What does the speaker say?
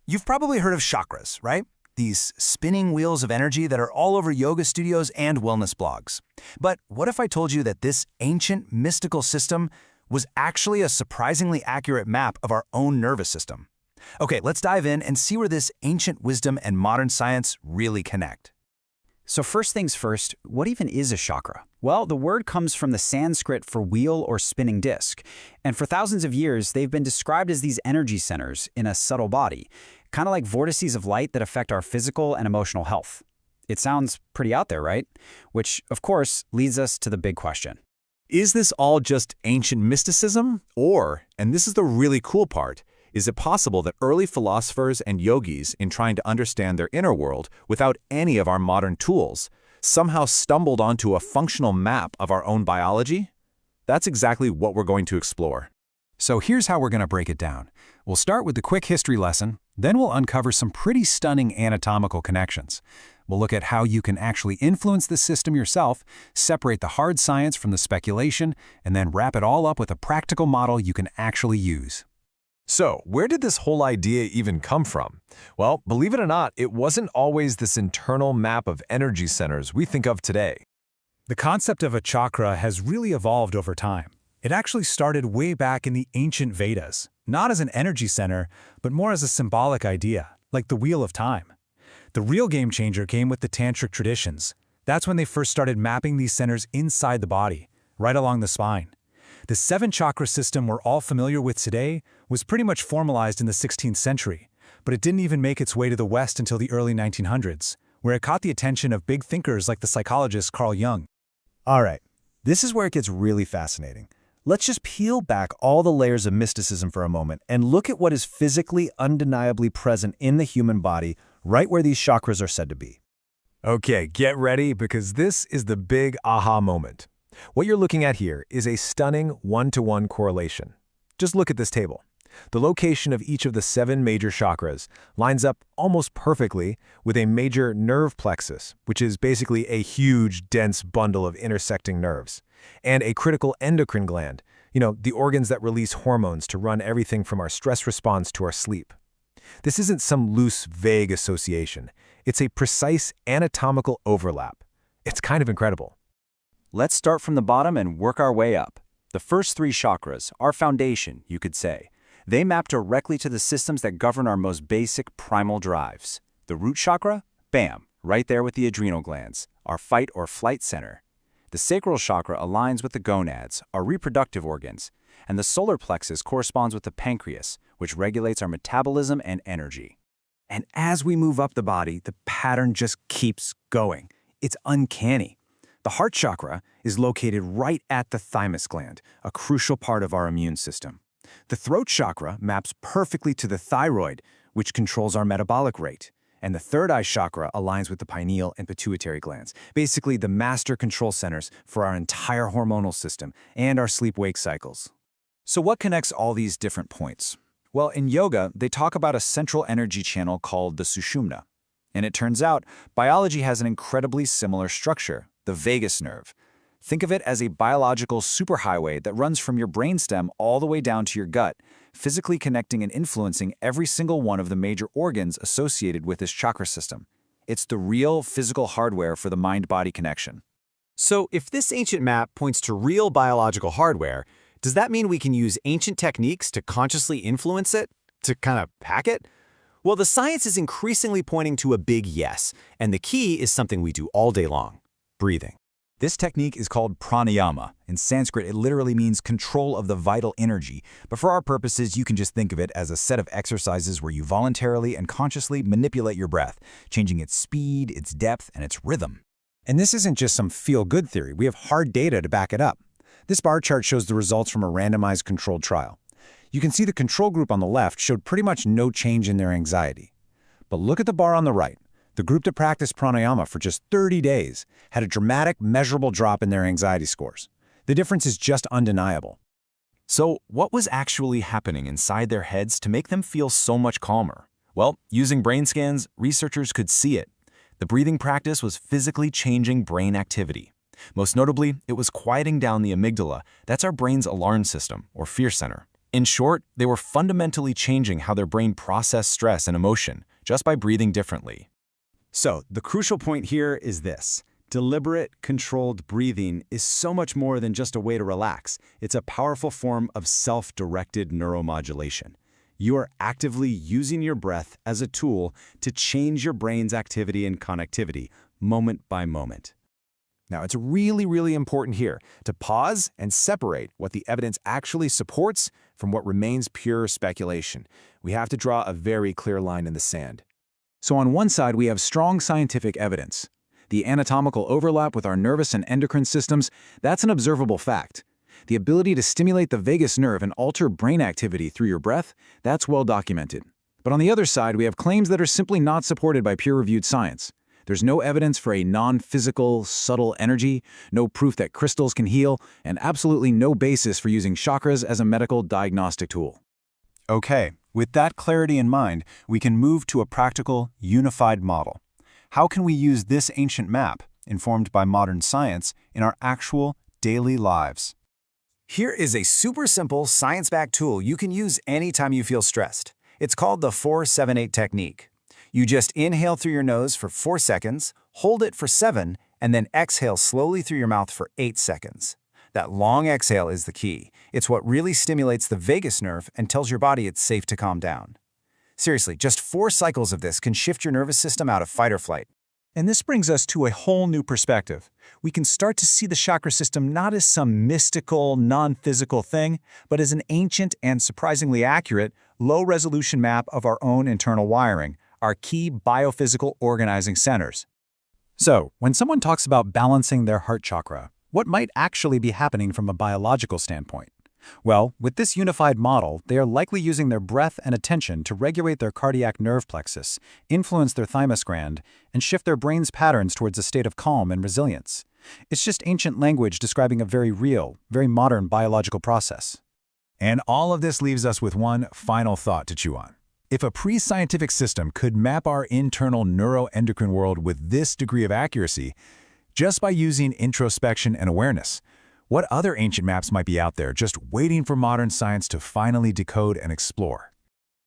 You've probably heard of chakras, right? These spinning wheels of energy that are all over yoga studios and wellness blogs. But what if I told you that this ancient mystical system was actually a surprisingly accurate map of our own nervous system? Okay, let's dive in and see where this ancient wisdom and modern science really connect. So first things first, what even is a chakra? Well, the word comes from the Sanskrit for wheel or spinning disc. And for thousands of years, they've been described as these energy centers in a subtle body, kind of like vortices of light that affect our physical and emotional health. It sounds pretty out there, right? Which, of course, leads us to the big question. Is this all just ancient mysticism? Or, and this is the really cool part, is it possible that early philosophers and yogis, in trying to understand their inner world without any of our modern tools, somehow stumbled onto a functional map of our own biology? That's exactly what we're going to explore. So here's how we're going to break it down. We'll start with the quick history lesson, then we'll uncover some pretty stunning anatomical connections. We'll look at how you can actually influence the system yourself, separate the hard science from the speculation, and then wrap it all up with a practical model you can actually use. So, where did this whole idea even come from? Well, believe it or not, it wasn't always this internal map of energy centers we think of today. The concept of a chakra has really evolved over time. It actually started way back in the ancient Vedas, not as an energy center, but more as a symbolic idea, like the wheel of time. The real game changer came with the tantric traditions. That's when they first started mapping these centers inside the body, right along the spine. The 7-chakra system we're all familiar with today was pretty much formalized in the 16th century, but it didn't even make its way to the West until the early 1900s, where it caught the attention of big thinkers like the psychologist Carl Jung. All right, this is where it gets really fascinating. Let's just peel back all the layers of mysticism for a moment and look at what is physically undeniably present in the human body, right where these chakras are said to be. Okay, get ready, because this is the big aha moment. What you're looking at here is a stunning one-to-one correlation. Just look at this table. The location of each of the 7 major chakras lines up almost perfectly with a major nerve plexus, which is basically a huge, dense bundle of intersecting nerves, and a critical endocrine gland, the organs that release hormones to run everything from our stress response to our sleep. This isn't some loose, vague association. It's a precise anatomical overlap. It's kind of incredible. Let's start from the bottom and work our way up. The first 3 chakras, our foundation, you could say. They map directly to the systems that govern our most basic primal drives. The root chakra? Bam, right there with the adrenal glands, our fight or flight center. The sacral chakra aligns with the gonads, our reproductive organs. And the solar plexus corresponds with the pancreas, which regulates our metabolism and energy. And as we move up the body, the pattern just keeps going. It's uncanny. The heart chakra is located right at the thymus gland, a crucial part of our immune system. The throat chakra maps perfectly to the thyroid, which controls our metabolic rate. And the third eye chakra aligns with the pineal and pituitary glands, basically the master control centers for our entire hormonal system and our sleep-wake cycles. So what connects all these different points? Well, in yoga, they talk about a central energy channel called the Sushumna. And it turns out, biology has an incredibly similar structure, the vagus nerve. Think of it as a biological superhighway that runs from your brainstem all the way down to your gut, physically connecting and influencing every single one of the major organs associated with this chakra system. It's the real physical hardware for the mind-body connection. So if this ancient map points to real biological hardware, does that mean we can use ancient techniques to consciously influence it? To kind of hack it? Well, the science is increasingly pointing to a big yes, and the key is something we do all day long: breathing. This technique is called Pranayama. In Sanskrit, it literally means control of the vital energy, but for our purposes, you can just think of it as a set of exercises where you voluntarily and consciously manipulate your breath, changing its speed, its depth, and its rhythm. And this isn't just some feel-good theory. We have hard data to back it up. This bar chart shows the results from a randomized controlled trial. You can see the control group on the left showed pretty much no change in their anxiety. But look at the bar on the right. The group that practiced pranayama for just 30 days had a dramatic, measurable drop in their anxiety scores. The difference is just undeniable. So what was actually happening inside their heads to make them feel so much calmer? Well, using brain scans, researchers could see it. The breathing practice was physically changing brain activity. Most notably, it was quieting down the amygdala. That's our brain's alarm system, or fear center. In short, they were fundamentally changing how their brain processed stress and emotion just by breathing differently. So, the crucial point here is this. Deliberate, controlled breathing is so much more than just a way to relax. It's a powerful form of self-directed neuromodulation. You are actively using your breath as a tool to change your brain's activity and connectivity, moment by moment. Now, it's really, really important here to pause and separate what the evidence actually supports from what remains pure speculation. We have to draw a very clear line in the sand. So on one side, we have strong scientific evidence. The anatomical overlap with our nervous and endocrine systems, that's an observable fact. The ability to stimulate the vagus nerve and alter brain activity through your breath, that's well documented. But on the other side, we have claims that are simply not supported by peer-reviewed science. There's no evidence for a non-physical, subtle energy, no proof that crystals can heal, and absolutely no basis for using chakras as a medical diagnostic tool. Okay, with that clarity in mind, we can move to a practical, unified model. How can we use this ancient map, informed by modern science, in our actual daily lives? Here is a super simple, science-backed tool you can use anytime you feel stressed. It's called the 4-7-8 technique. You just inhale through your nose for 4 seconds, hold it for 7, and then exhale slowly through your mouth for 8 seconds. That long exhale is the key. It's what really stimulates the vagus nerve and tells your body it's safe to calm down. Seriously, just 4 cycles of this can shift your nervous system out of fight or flight. And this brings us to a whole new perspective. We can start to see the chakra system not as some mystical, non-physical thing, but as an ancient and surprisingly accurate, low-resolution map of our own internal wiring, our key biophysical organizing centers. So, when someone talks about balancing their heart chakra, what might actually be happening from a biological standpoint? Well, with this unified model, they are likely using their breath and attention to regulate their cardiac nerve plexus, influence their thymus gland, and shift their brain's patterns towards a state of calm and resilience. It's just ancient language describing a very real, very modern biological process. And all of this leaves us with one final thought to chew on. If a pre-scientific system could map our internal neuroendocrine world with this degree of accuracy, just by using introspection and awareness, what other ancient maps might be out there just waiting for modern science to finally decode and explore?